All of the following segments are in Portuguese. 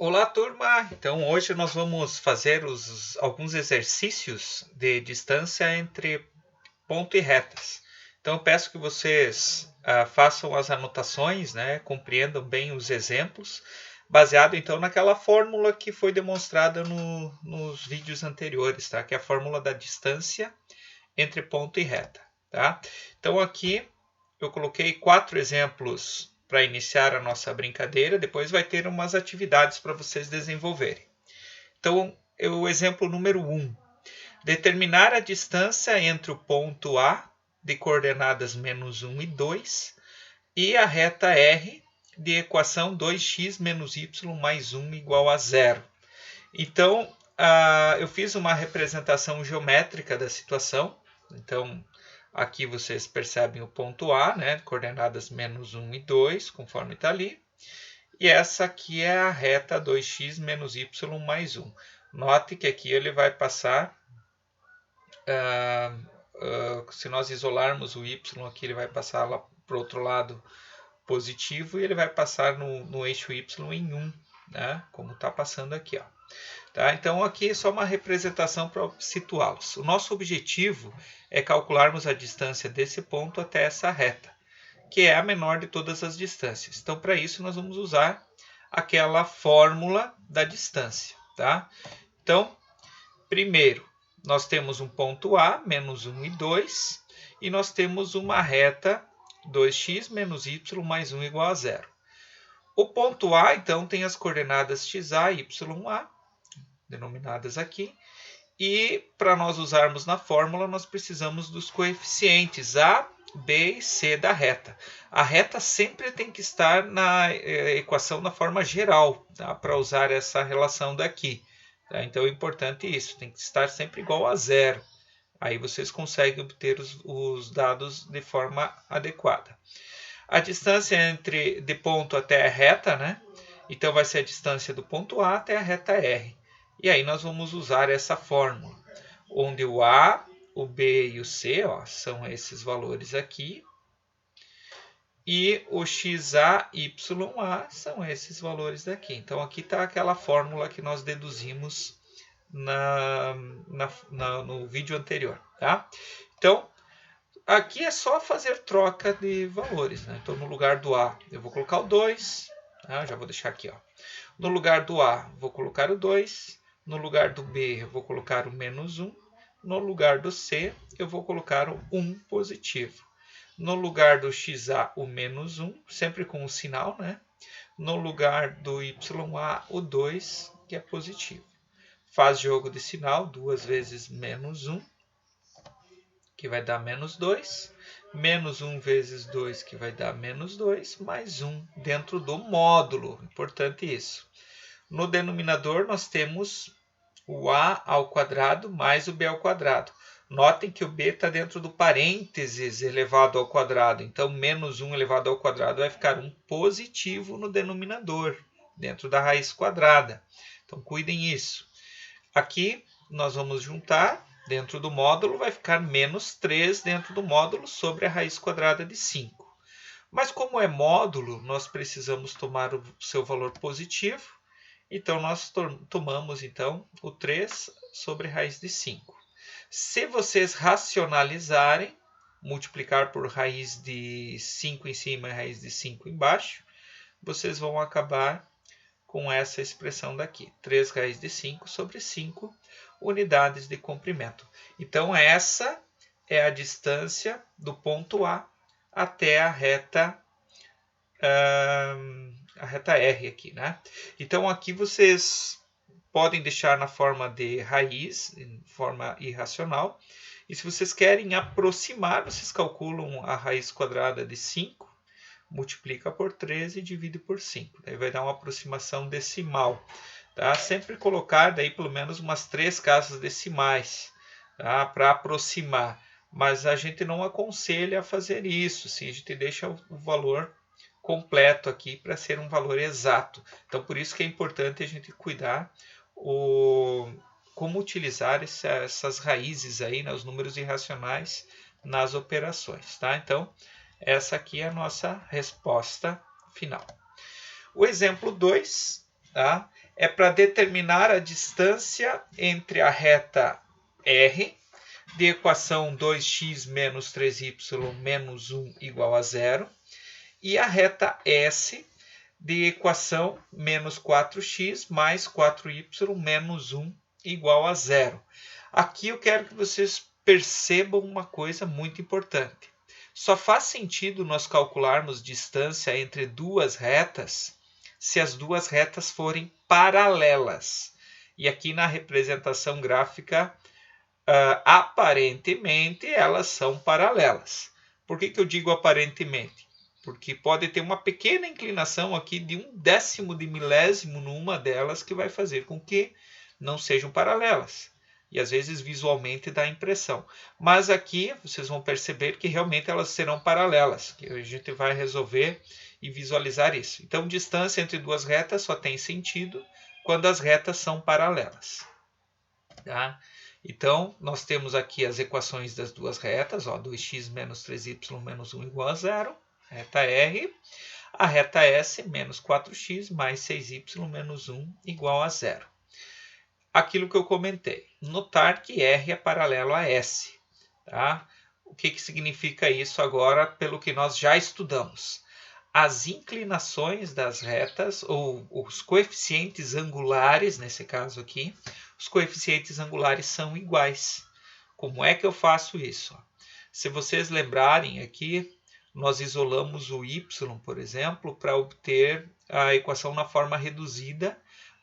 Olá, turma! Então, hoje nós vamos fazer alguns exercícios de distância entre ponto e retas. Então, eu peço que vocês façam as anotações, né, compreendam bem os exemplos, baseado então naquela fórmula que foi demonstrada nos vídeos anteriores, tá? Que é a fórmula da distância entre ponto e reta. Tá? Então, aqui eu coloquei 4 exemplos para iniciar a nossa brincadeira, depois vai ter umas atividades para vocês desenvolverem. Então, o exemplo número 1. Determinar a distância entre o ponto A, de coordenadas menos 1 e 2, e a reta R, de equação 2x menos y mais 1 igual a 0. Então, eu fiz uma representação geométrica da situação. Então, aqui vocês percebem o ponto A, né, coordenadas menos 1 e 2, conforme está ali. E essa aqui é a reta 2x menos y mais 1. Note que aqui ele vai passar, se nós isolarmos o y aqui, ele vai passar lá para o outro lado positivo e ele vai passar no eixo y em 1, né, como está passando aqui, ó. Tá? Então, aqui é só uma representação para situá-los. O nosso objetivo é calcularmos a distância desse ponto até essa reta, que é a menor de todas as distâncias. Então, para isso, nós vamos usar aquela fórmula da distância. Tá? Então, primeiro, nós temos um ponto A, menos 1 e 2, e nós temos uma reta 2x menos y mais 1 igual a 0. O ponto A, então, tem as coordenadas xa e ya, denominadas aqui, e para nós usarmos na fórmula, nós precisamos dos coeficientes A, B e C da reta. A reta sempre tem que estar na equação da forma geral, tá? Para usar essa relação daqui. Tá? Então é importante isso, tem que estar sempre igual a 0. Aí vocês conseguem obter os dados de forma adequada. A distância de ponto até a reta, né? Então vai ser a distância do ponto A até a reta R. E aí nós vamos usar essa fórmula, onde o A, o B e o C, ó, são esses valores aqui. E o xa, ya são esses valores daqui. Então aqui está aquela fórmula que nós deduzimos no vídeo anterior. Tá? Então, aqui é só fazer troca de valores. Né? Então, no lugar do A, eu vou colocar o 2. Tá? Já vou deixar aqui. Ó. No lugar do A, vou colocar o 2. No lugar do B, eu vou colocar o menos 1. No lugar do C, eu vou colocar o 1 positivo. No lugar do xa, o menos 1, sempre com o sinal, né? No lugar do ya, o 2, que é positivo. Faz jogo de sinal, 2 vezes menos 1, que vai dar menos 2. Menos 1 vezes 2, que vai dar menos 2, mais 1 dentro do módulo. Importante isso. No denominador, nós temos o a ao quadrado mais o b ao quadrado. Notem que o b está dentro do parênteses elevado ao quadrado. Então, menos 1 elevado ao quadrado vai ficar um positivo no denominador, dentro da raiz quadrada. Então, cuidem isso. Aqui, nós vamos juntar. Dentro do módulo, vai ficar menos 3 dentro do módulo sobre a raiz quadrada de 5. Mas, como é módulo, nós precisamos tomar o seu valor positivo. Então, nós tomamos então, o 3 sobre raiz de 5. Se vocês racionalizarem, multiplicar por raiz de 5 em cima e raiz de 5 embaixo, vocês vão acabar com essa expressão daqui. 3 raiz de 5 sobre 5 unidades de comprimento. Então, essa é a distância do ponto A até a reta R aqui, né? Então, aqui vocês podem deixar na forma de raiz, em forma irracional. E se vocês querem aproximar, vocês calculam a raiz quadrada de 5, multiplica por 13 e divide por 5. Daí vai dar uma aproximação decimal. Tá? Sempre colocar daí pelo menos umas 3 casas decimais, tá? Para aproximar. Mas a gente não aconselha a fazer isso. Sim, a gente deixa o valor completo aqui para ser um valor exato. Então, por isso que é importante a gente cuidar como utilizar essas raízes aí, né, os números irracionais nas operações. Tá? Então, essa aqui é a nossa resposta final. O exemplo 2, tá? é para determinar a distância entre a reta R de equação 2x menos 3y menos 1 igual a 0 e a reta S de equação menos 4x mais 4y menos 1 igual a 0. Aqui eu quero que vocês percebam uma coisa muito importante. Só faz sentido nós calcularmos distância entre duas retas se as duas retas forem paralelas. E aqui na representação gráfica, aparentemente, elas são paralelas. Por que eu digo aparentemente? Porque pode ter uma pequena inclinação aqui de 1/10 de milésimo numa delas que vai fazer com que não sejam paralelas. E às vezes visualmente dá a impressão. Mas aqui vocês vão perceber que realmente elas serão paralelas. Que a gente vai resolver e visualizar isso. Então, distância entre duas retas só tem sentido quando as retas são paralelas. Tá? Então, nós temos aqui as equações das duas retas. 2x menos 3y menos 1 igual a 0. Reta R. A reta S menos 4x mais 6y menos 1 igual a 0. Aquilo que eu comentei. Notar que R é paralelo a S. Tá? O que significa isso agora pelo que nós já estudamos? As inclinações das retas, ou os coeficientes angulares, nesse caso aqui, os coeficientes angulares são iguais. Como é que eu faço isso? Se vocês lembrarem aqui, nós isolamos o y, por exemplo, para obter a equação na forma reduzida,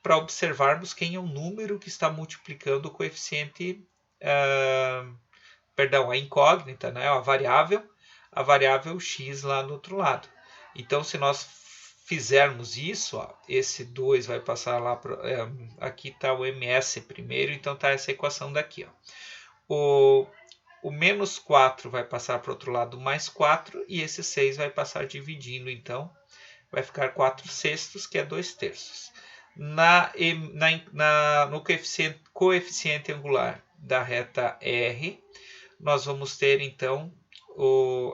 para observarmos quem é o número que está multiplicando o coeficiente, a incógnita, né? A variável x lá do outro lado. Então, se nós fizermos isso, esse 2 vai passar lá, aqui está o ms primeiro, então está essa equação daqui. O menos 4 vai passar para o outro lado mais 4, e esse 6 vai passar dividindo, então vai ficar 4/6, que é 2/3. No coeficiente angular da reta R, nós vamos ter então,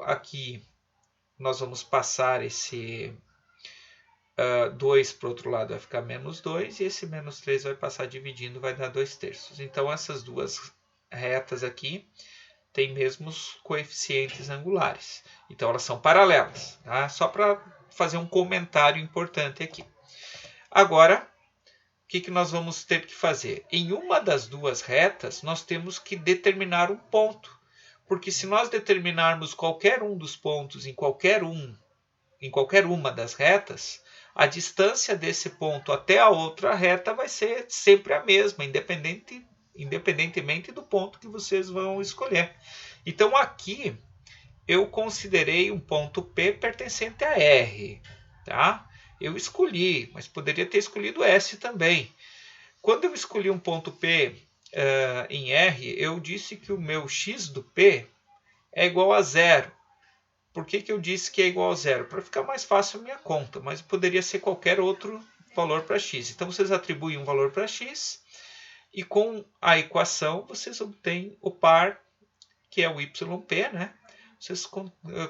aqui nós vamos passar esse 2 para o outro lado, vai ficar menos 2, e esse menos 3 vai passar dividindo, vai dar 2/3. Então essas duas retas aqui têm mesmos coeficientes angulares. Então elas são paralelas. Tá? Só para fazer um comentário importante aqui. Agora, o que nós vamos ter que fazer? Em uma das duas retas, nós temos que determinar um ponto. Porque se nós determinarmos qualquer um dos pontos em qualquer uma das retas, a distância desse ponto até a outra reta vai ser sempre a mesma, independentemente do ponto que vocês vão escolher. Então aqui eu considerei um ponto P pertencente a R. Tá? Eu escolhi, mas poderia ter escolhido S também. Quando eu escolhi um ponto P em R, eu disse que o meu x do P é igual a 0. Por que eu disse que é igual a 0? Para ficar mais fácil a minha conta, mas poderia ser qualquer outro valor para x. Então, vocês atribuem um valor para x e com a equação vocês obtêm o par, que é o yp, né? Vocês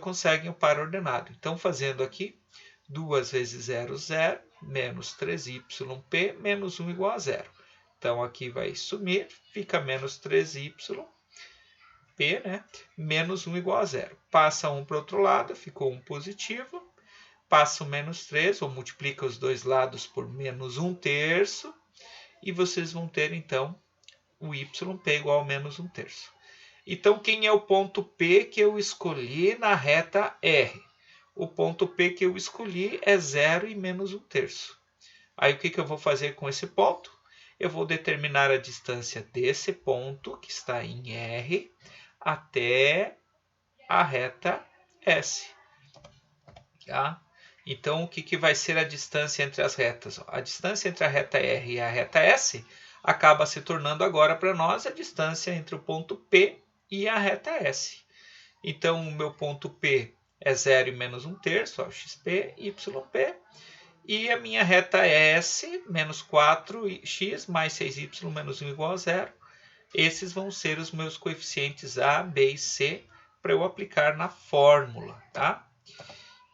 conseguem o par ordenado. Então, fazendo aqui, 2 vezes 0, 0, menos 3yp, menos 1 igual a 0. Então, aqui vai sumir, fica menos 3yp, né? Menos 1 igual a 0. Passa 1 para o outro lado, ficou 1 positivo. Passa o menos 3, ou multiplica os dois lados por menos 1/3. E vocês vão ter, então, o yp igual a menos 1/3. Então, quem é o ponto P que eu escolhi na reta R? O ponto P que eu escolhi é 0 e menos 1/3. Aí, o que eu vou fazer com esse ponto? Eu vou determinar a distância desse ponto, que está em R, até a reta S. Tá? Então, o que vai ser a distância entre as retas? A distância entre a reta R e a reta S acaba se tornando agora para nós a distância entre o ponto P e a reta S. Então, o meu ponto P é 0 e menos 1/3, xp, yp. E a minha reta é S, menos 4x mais 6y menos 1 igual a 0. Esses vão ser os meus coeficientes A, B e C para eu aplicar na fórmula, tá?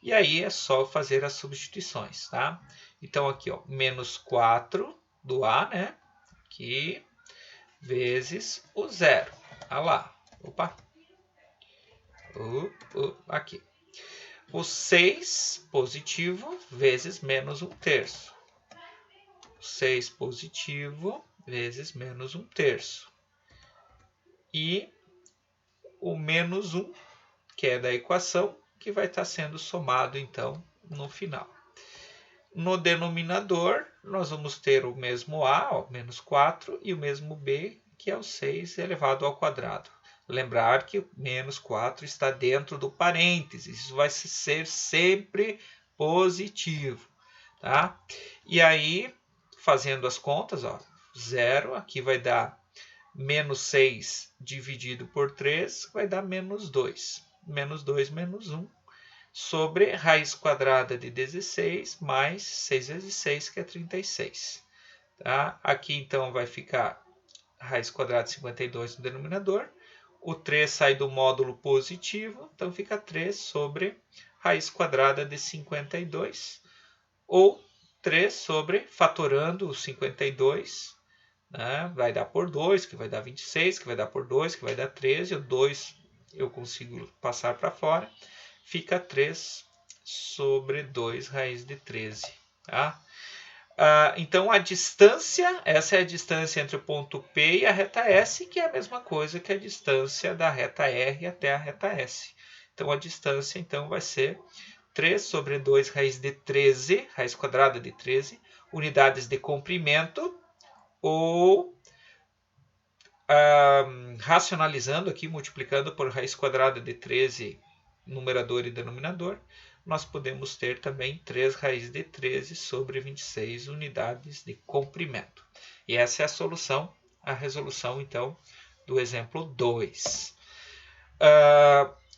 E aí é só fazer as substituições, tá? Então aqui, ó, menos 4 do A, né? Aqui, vezes o 0. Olha lá. Opa. Aqui. O 6 positivo vezes menos 1/3. 6 positivo vezes menos 1/3. E o menos 1, que é da equação, que vai estar sendo somado, então, no final. No denominador, nós vamos ter o mesmo A, ó, menos 4, e o mesmo B, que é o 6 elevado ao quadrado. Lembrar que o menos 4 está dentro do parênteses. Isso vai ser sempre positivo. Tá? E aí, fazendo as contas, ó, 0, aqui vai dar menos 6 dividido por 3, vai dar menos 2. Menos 2 menos 1, sobre raiz quadrada de 16, mais 6 vezes 6, que é 36. Tá? Aqui, então, vai ficar raiz quadrada de 52 no denominador. O 3 sai do módulo positivo, então fica 3 sobre raiz quadrada de 52, ou 3 sobre, fatorando o 52, né? Vai dar por 2, que vai dar 26, que vai dar por 2, que vai dar 13. O 2 eu consigo passar para fora. Fica 3 sobre 2 raiz de 13. Tá? Então, a distância, essa é a distância entre o ponto P e a reta S, que é a mesma coisa que a distância da reta R até a reta S. Então, a distância então, vai ser 3 sobre 2 raiz de 13, raiz quadrada de 13, unidades de comprimento, ou racionalizando aqui, multiplicando por raiz quadrada de 13, numerador e denominador, nós podemos ter também 3 raiz de 13 sobre 26 unidades de comprimento. E essa é a solução, a resolução, então, do exemplo 2.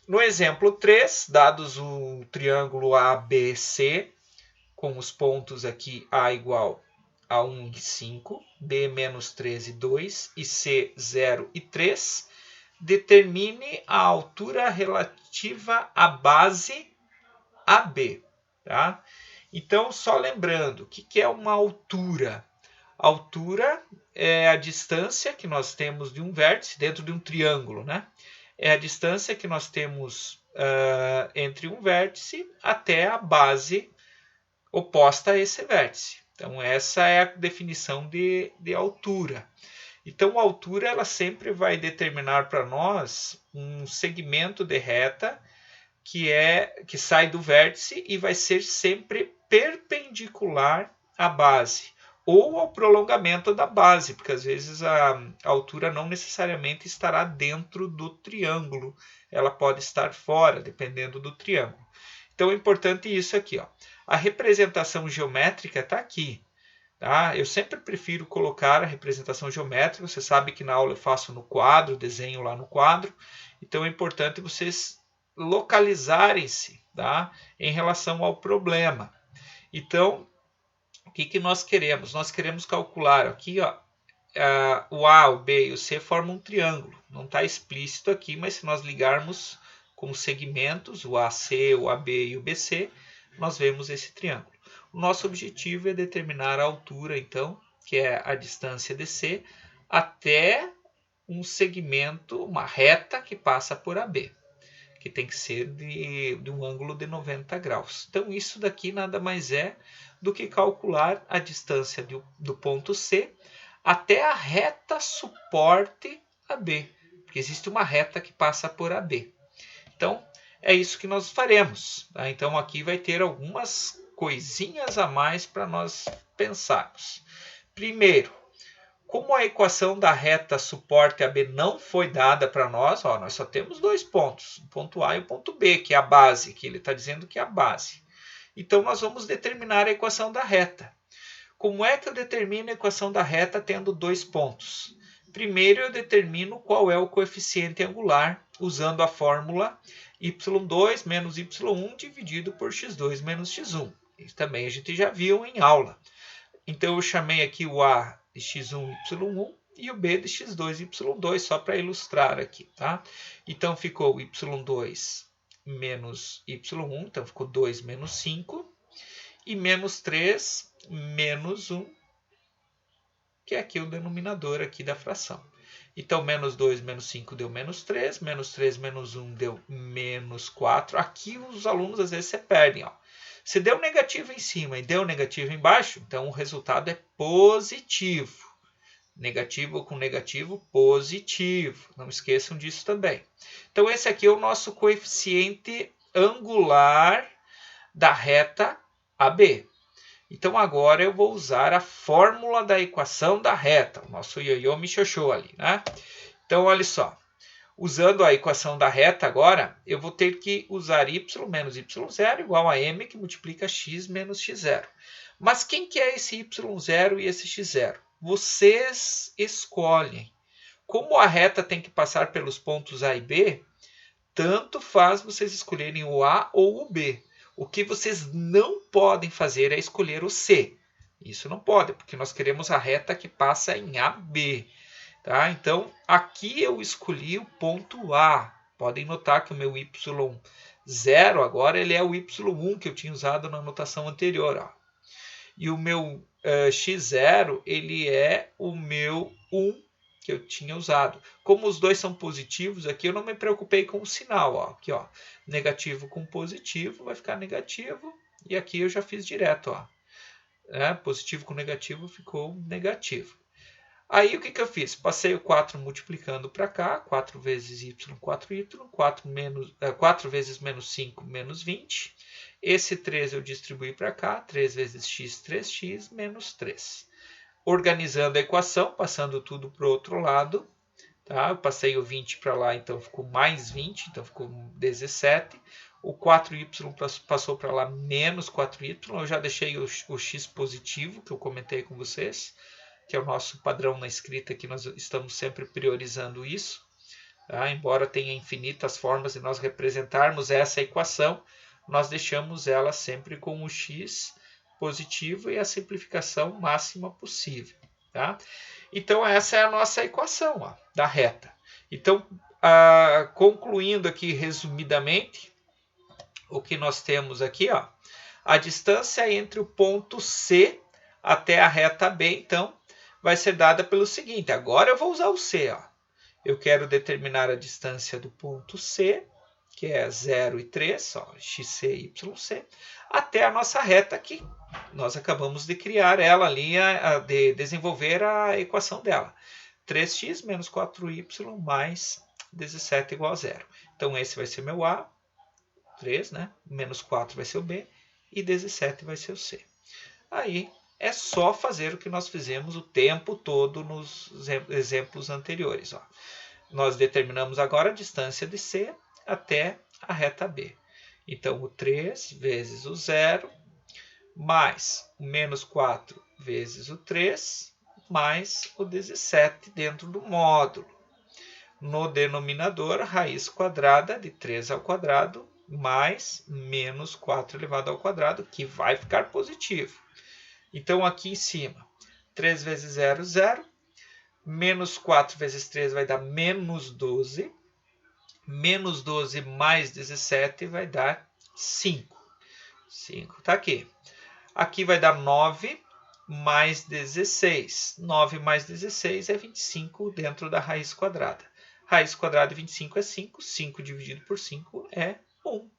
No exemplo 3, dados o triângulo ABC, com os pontos aqui A igual a 1 e 5, B menos 13, 2 e C 0 e 3, determine a altura relativa à base AB. Tá? Então, só lembrando, o que é uma altura? A altura é a distância que nós temos de um vértice dentro de um triângulo, né? É a distância que nós temos entre um vértice até a base oposta a esse vértice. Então, essa é a definição de altura. Então, a altura ela sempre vai determinar para nós um segmento de reta que sai do vértice e vai ser sempre perpendicular à base ou ao prolongamento da base, porque às vezes a altura não necessariamente estará dentro do triângulo, ela pode estar fora, dependendo do triângulo. Então, é importante isso aqui, ó. A representação geométrica está aqui. Tá? Eu sempre prefiro colocar a representação geométrica. Você sabe que na aula eu faço no quadro, desenho lá no quadro. Então é importante vocês localizarem-se, tá? Em relação ao problema. Então, o que nós queremos? Nós queremos calcular aqui, ó, o A, o B e o C formam um triângulo. Não está explícito aqui, mas se nós ligarmos com os segmentos, o AC, o AB e o BC, nós vemos esse triângulo. O nosso objetivo é determinar a altura, então, que é a distância DC, até um segmento, uma reta que passa por AB, que tem que ser de um ângulo de 90 graus. Então, isso daqui nada mais é do que calcular a distância do ponto C até a reta suporte AB, porque existe uma reta que passa por AB. Então, é isso que nós faremos. Tá? Então, aqui vai ter algumas coisinhas a mais para nós pensarmos. Primeiro, como a equação da reta suporte AB não foi dada para nós, ó, nós só temos dois pontos, o ponto A e o ponto B, que é a base, que ele está dizendo que é a base. Então, nós vamos determinar a equação da reta. Como é que eu determino a equação da reta tendo dois pontos? Primeiro, eu determino qual é o coeficiente angular, usando a fórmula y2 menos y1 dividido por x2 menos x1. Isso também a gente já viu em aula. Então, eu chamei aqui o A de x1, y1 e o B de x2, y2, só para ilustrar aqui. Tá? Então, ficou y2 menos y1, então ficou 2 menos 5, e menos 3 menos 1 que é aqui o denominador aqui da fração. Então, menos 2 menos 5 deu menos 3, menos 3 menos 1 deu menos 4. Aqui os alunos às vezes se perdem. Ó. Se deu negativo em cima e deu negativo embaixo, então o resultado é positivo. Negativo com negativo, positivo. Não esqueçam disso também. Então, esse aqui é o nosso coeficiente angular da reta AB. Então, agora eu vou usar a fórmula da equação da reta. O nosso ioiô me xoxou ali, né? Então, olha só. Usando a equação da reta agora, eu vou ter que usar y menos y0 igual a m que multiplica x menos x0. Mas quem que é esse y0 e esse x0? Vocês escolhem. Como a reta tem que passar pelos pontos A e B, tanto faz vocês escolherem o A ou o B. O que vocês não podem fazer é escolher o C. Isso não pode, porque nós queremos a reta que passa em AB. Tá? Então, aqui eu escolhi o ponto A. Podem notar que o meu y0 agora ele é o y1 que eu tinha usado na anotação anterior. Ó. E o meu x0 ele é o meu 1 que eu tinha usado. Como os dois são positivos, aqui eu não me preocupei com o sinal. Ó. Aqui, ó, negativo com positivo vai ficar negativo. E aqui eu já fiz direto. Ó. Positivo com negativo ficou negativo. Aí o que eu fiz? Passei o 4 multiplicando para cá. 4 vezes y, 4y. 4 vezes menos 5, menos 20. Esse 3 eu distribuí para cá. 3 vezes x, 3x, menos 3. Organizando a equação, passando tudo para o outro lado. Tá? Eu passei o 20 para lá, então ficou mais 20, então ficou 17. O 4y passou para lá, menos 4y. Eu já deixei o x positivo, que eu comentei com vocês, que é o nosso padrão na escrita, que nós estamos sempre priorizando isso. Tá? Embora tenha infinitas formas de nós representarmos essa equação, nós deixamos ela sempre com o x positivo e a simplificação máxima possível. Tá? Então, essa é a nossa equação ó, da reta. Então, concluindo aqui resumidamente, o que nós temos aqui, ó, a distância entre o ponto C até a reta B, então, vai ser dada pelo seguinte. Agora eu vou usar o C. Ó. Eu quero determinar a distância do ponto C, que é 0 e 3, ó, xc e yc, até a nossa reta aqui. Nós acabamos de criar ela ali, de desenvolver a equação dela. 3x menos 4y mais 17 igual a 0. Então, esse vai ser meu A, 3, né? Menos 4 vai ser o B e 17 vai ser o C. Aí, é só fazer o que nós fizemos o tempo todo nos exemplos anteriores. Ó. Nós determinamos agora a distância de C até a reta B. Então, o 3 vezes o 0, mais o menos 4 vezes o 3, mais o 17 dentro do módulo. No denominador, raiz quadrada de 3 ao quadrado, mais menos 4 elevado ao quadrado, que vai ficar positivo. Então, aqui em cima, 3 vezes 0, 0. Menos 4 vezes 3 vai dar menos 12. Menos 12 mais 17 vai dar 5. 5 está aqui. Aqui vai dar 9 mais 16. 9 mais 16 é 25 dentro da raiz quadrada. Raiz quadrada de 25 é 5. 5 dividido por 5 é 1.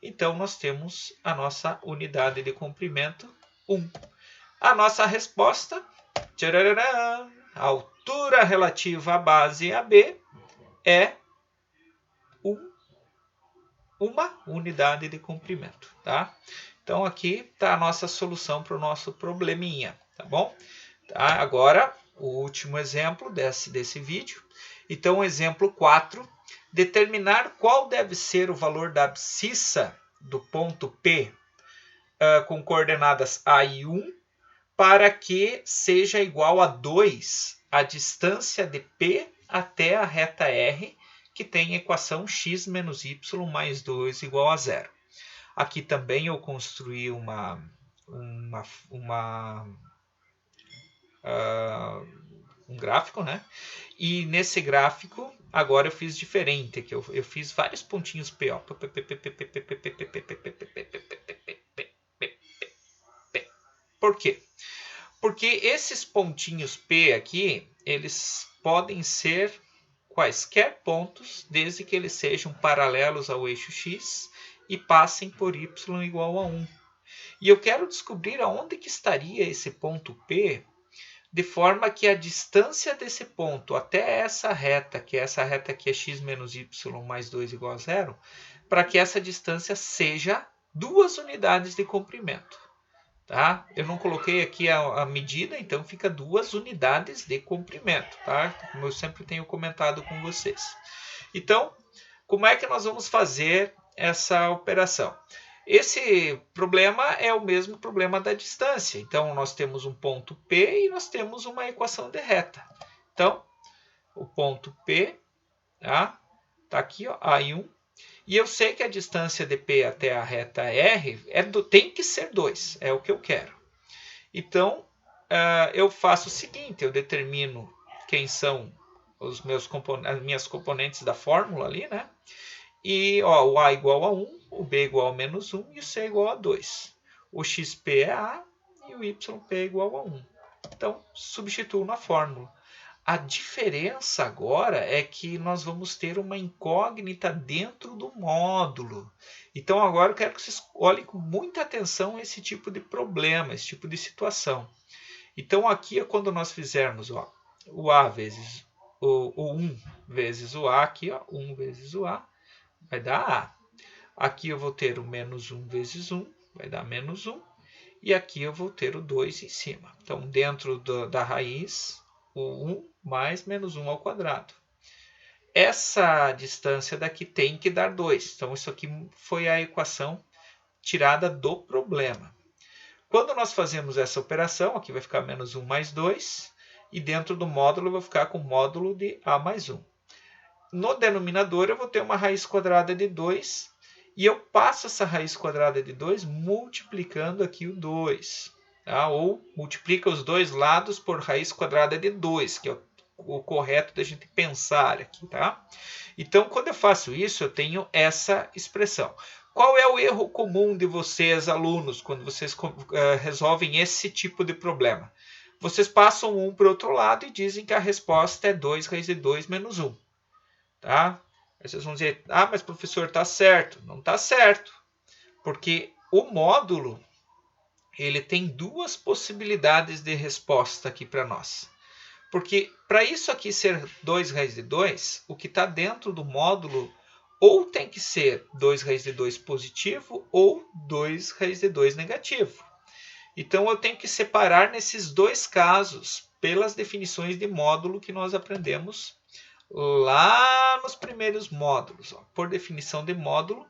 Então, nós temos a nossa unidade de comprimento 1. A nossa resposta, tcharará, a altura relativa à base AB é uma unidade de comprimento. Tá? Então, aqui está a nossa solução para o nosso probleminha. Tá bom? Tá? Agora, o último exemplo desse vídeo. Então, exemplo 4. Determinar qual deve ser o valor da abscissa do ponto P com coordenadas A e 1 para que seja igual a 2 a distância de P até a reta R, que tem a equação x menos y mais 2 igual a 0. Aqui também eu construí um gráfico, né? E nesse gráfico, agora eu fiz diferente, que eu fiz vários pontinhos P, ó. Por quê? Porque esses pontinhos P aqui, eles podem ser quaisquer pontos, desde que eles sejam paralelos ao eixo x e passem por y igual a 1. E eu quero descobrir aonde que estaria esse ponto P, de forma que a distância desse ponto até essa reta, que essa reta aqui é x menos y mais 2 igual a 0, para que essa distância seja 2 unidades de comprimento. Tá? Eu não coloquei aqui a medida, então fica 2 unidades de comprimento, tá? Como eu sempre tenho comentado com vocês. Então, como é que nós vamos fazer essa operação? Esse problema é o mesmo problema da distância. Então, nós temos um ponto P e nós temos uma equação de reta. Então, o ponto P, tá aqui, ó, A1. E eu sei que a distância de P até a reta R tem que ser 2, é o que eu quero. Então, eu faço o seguinte, eu determino quem são as minhas componentes da fórmula ali, né? E ó, o A igual a 1, o B igual a menos 1 e o C igual a 2. O XP é A e o YP é igual a 1. Então, substituo na fórmula. A diferença agora é que nós vamos ter uma incógnita dentro do módulo. Então agora eu quero que vocês olhem com muita atenção esse tipo de problema, esse tipo de situação. Então aqui é quando nós fizermos ó, o A vezes o 1 vezes o A, aqui ó, 1 vezes o A, vai dar A. Aqui eu vou ter o menos 1 vezes 1, vai dar menos 1. E aqui eu vou ter o 2 em cima. Então dentro da raiz, o 1 mais menos 1 ao quadrado. Essa distância daqui tem que dar 2. Então, isso aqui foi a equação tirada do problema. Quando nós fazemos essa operação, aqui vai ficar menos 1 mais 2. E dentro do módulo, eu vou ficar com o módulo de A mais 1. No denominador, eu vou ter uma raiz quadrada de 2. E eu passo essa raiz quadrada de 2 multiplicando aqui o 2. Tá? Ou multiplica os dois lados por raiz quadrada de 2, que é o correto da gente pensar aqui. Tá? Então, quando eu faço isso, eu tenho essa expressão. Qual é o erro comum de vocês, alunos, quando vocês resolvem esse tipo de problema? Vocês passam um para o outro lado e dizem que a resposta é 2 raiz de 2 menos 1. Tá? Aí vocês vão dizer, mas professor, está certo. Não está certo, porque o módulo ele tem duas possibilidades de resposta aqui para nós. Porque para isso aqui ser 2 raiz de 2, o que está dentro do módulo ou tem que ser 2 raiz de 2 positivo ou 2 raiz de 2 negativo. Então eu tenho que separar nesses dois casos pelas definições de módulo que nós aprendemos lá nos primeiros módulos. Ó. Por definição de módulo,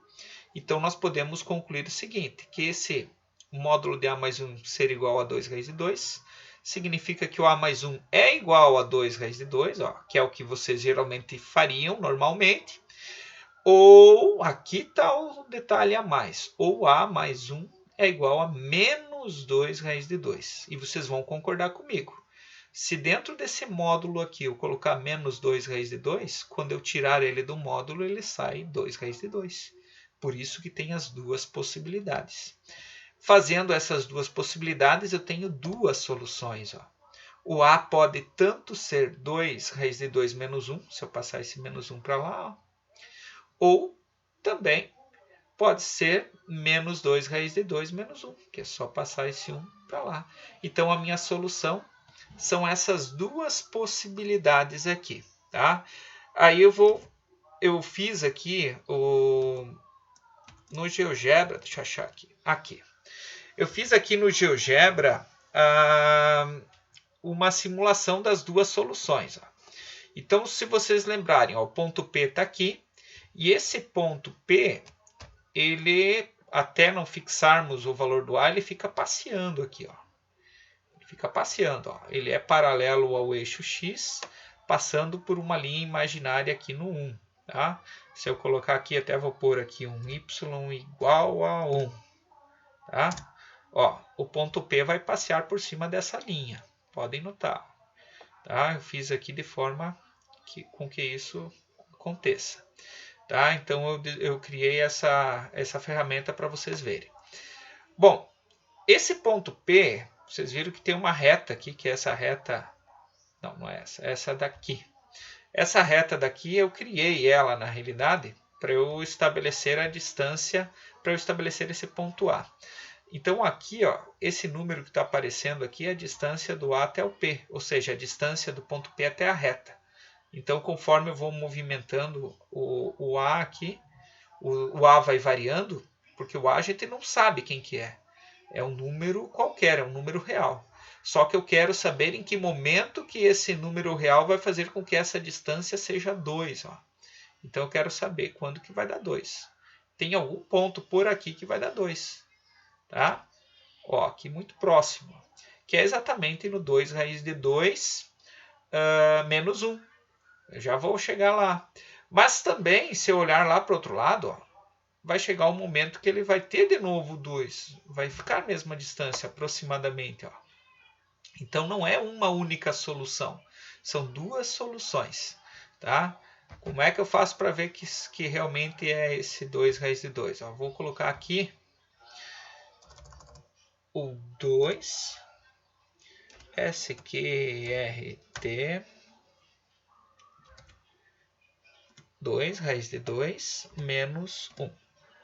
então nós podemos concluir o seguinte, que esse módulo de A mais 1 ser igual a 2 raiz de 2 significa que o A mais 1 é igual a 2 raiz de 2, ó, que é o que vocês geralmente fariam normalmente. Ou, aqui está o detalhe a mais, ou A mais 1 é igual a menos 2 raiz de 2. E vocês vão concordar comigo. Se dentro desse módulo aqui eu colocar menos 2 raiz de 2, quando eu tirar ele do módulo, ele sai 2 raiz de 2. Por isso que tem as duas possibilidades. Fazendo essas duas possibilidades, eu tenho duas soluções. Ó. O A pode tanto ser 2 raiz de 2 menos 1, se eu passar esse menos 1 para lá, ó. Ou também pode ser menos 2 raiz de 2 menos 1, que é só passar esse 1 para lá. Então, a minha solução são essas duas possibilidades aqui. Tá? Aí eu fiz aqui no GeoGebra, deixa eu achar aqui. Eu fiz aqui no GeoGebra uma simulação das duas soluções. Ó. Então, se vocês lembrarem, ó, o ponto P está aqui. E esse ponto P, ele, até não fixarmos o valor do A, ele fica passeando aqui. Ó. Ele fica passeando. Ó. Ele é paralelo ao eixo X, passando por uma linha imaginária aqui no 1. Tá? Se eu colocar aqui, até vou pôr aqui um Y igual a 1. Tá? Ó, o ponto P vai passear por cima dessa linha. Podem notar. Tá? Eu fiz aqui de forma com que isso aconteça. Tá? Então eu criei essa ferramenta para vocês verem. Bom, esse ponto P, vocês viram que tem uma reta aqui, que é essa reta... Não, não é essa. Essa daqui. Essa reta daqui eu criei ela, na realidade, para eu estabelecer a distância, para eu estabelecer esse ponto A. Então aqui, ó, esse número que está aparecendo aqui é a distância do A até o P, ou seja, a distância do ponto P até a reta. Então, conforme eu vou movimentando o A aqui, o A vai variando, porque o A a gente não sabe quem que é. É um número qualquer, é um número real. Só que eu quero saber em que momento que esse número real vai fazer com que essa distância seja 2. Ó. Então eu quero saber quando que vai dar 2. Tem algum ponto por aqui que vai dar 2. Tá? Ó, aqui muito próximo. Que é exatamente no 2 raiz de 2 menos 1. Eu já vou chegar lá. Mas também, se eu olhar lá para o outro lado, ó, vai chegar um momento que ele vai ter de novo 2. Vai ficar a mesma distância aproximadamente. Ó. Então não é uma única solução. São duas soluções. Tá? Como é que eu faço para ver que realmente é esse 2 raiz de 2? Ó, vou colocar aqui o 2 SQRT 2 raiz de 2 menos 1.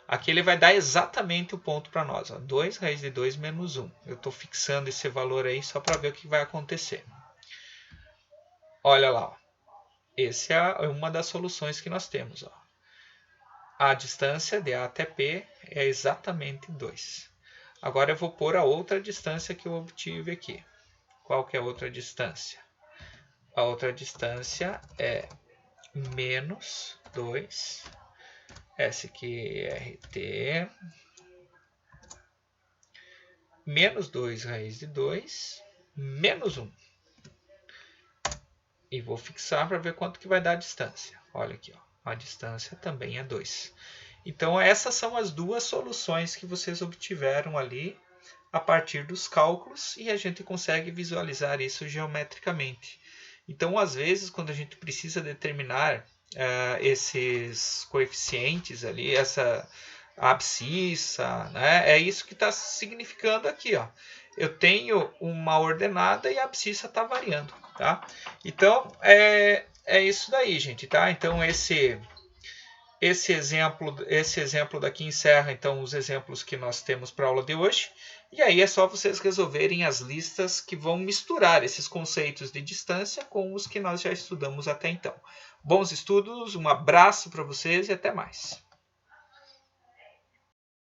Aqui ele vai dar exatamente o ponto para nós. Ó, 2 raiz de 2 menos 1. Eu estou fixando esse valor aí só para ver o que vai acontecer. Olha lá. Ó. Essa é uma das soluções que nós temos. Ó. A distância de A até P é exatamente 2. Agora eu vou pôr a outra distância que eu obtive aqui. Qual que é a outra distância? A outra distância é menos 2 SQRT menos 2 raiz de 2 menos 1. E vou fixar para ver quanto que vai dar a distância. Olha aqui, ó, a distância também é 2. Então essas são as duas soluções que vocês obtiveram ali a partir dos cálculos e a gente consegue visualizar isso geometricamente. Então, às vezes, quando a gente precisa determinar esses coeficientes ali, essa abscissa, né? É isso que está significando aqui. Ó. Eu tenho uma ordenada e a abscissa está variando. Tá? Então, é isso daí, gente. Tá? Então, esse exemplo daqui encerra então os exemplos que nós temos para a aula de hoje. E aí é só vocês resolverem as listas que vão misturar esses conceitos de distância com os que nós já estudamos até então. Bons estudos, um abraço para vocês e até mais.